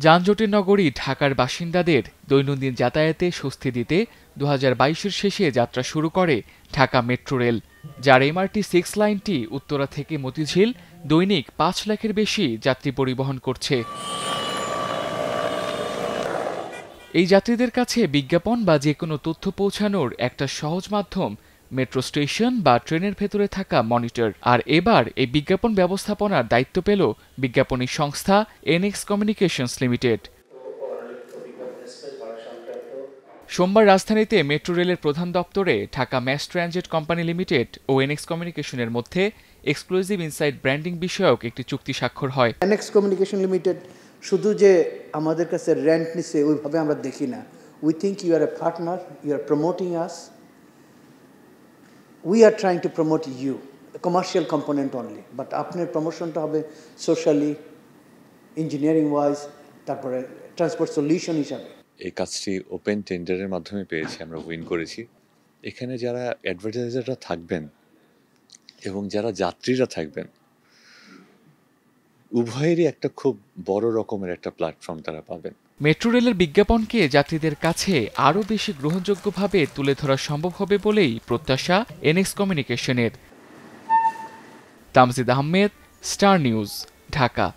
যানজটের নগরী ঢাকার বাসিন্দাদের দৈনন্দিন যাতায়াতে স্বস্তি দিতে 2022-এর শেষে যাত্রা শুরু করে ঢাকা মেট্রো রেল, যার MRT-6 লাইনটি উত্তরা থেকে মতিঝিল দৈনিক 5 লাখের বেশি যাত্রী পরিবহন করছে। এই যাত্রীদের কাছে বিজ্ঞাপন বা যেকোনো তথ্য পৌঁছানোর একটা সহজ মাধ্যম মেট্রো স্টেশন বা ট্রেনের ভেতরে থাকা মনিটর। আর এবার এই বিজ্ঞাপন ব্যবস্থাপনার দায়িত্ব পেল বিজ্ঞাপনী সংস্থা NX কমিউনিকেশনস লিমিটেড। সোমবার রাজধানীতে মেট্রো রেলের প্রধান দপ্তরে Dhaka mass transit company limited ও NX কমিউনিকেশনের মধ্যে এক্সক্লুসিভ ইনসাইট ব্র্যান্ডিং বিষয়ক একটি চুক্তি স্বাক্ষর হয়। NX কমিউনিকেশন লিমিটেড শুধু যে আমাদের কাছে রেন্ট নিছে ওইভাবে আমরা দেখি না। We think you are a partner, you are promoting us, we are trying to promote you, commercial component only, but আপনার প্রমোশনটা হবে সোশ্যালি, ইঞ্জিনিয়ারিং ওয়াইজ, তারপরে ট্রান্সপোর্ট সলিউশন হিসাবে। এই কাজটি ওপেন টেন্ডারের মাধ্যমে পেয়েছি, আমরা উইন করেছি। এখানে যারা অ্যাডভার্টাইজাররা থাকবেন এবং যারা যাত্রীরা থাকবেন, উভয়েরই একটা খুব বড় রকমের একটা প্ল্যাটফর্ম তারা পাবেন। মেট্রো রেলের বিজ্ঞাপনকে যাত্রীদের কাছে আরও বেশি গ্রহণযোগ্যভাবে তুলে ধরা সম্ভব হবে বলেই প্রত্যাশা NX কমিউনিকেশনের। Tamjid Ahmed, star news, Dhaka.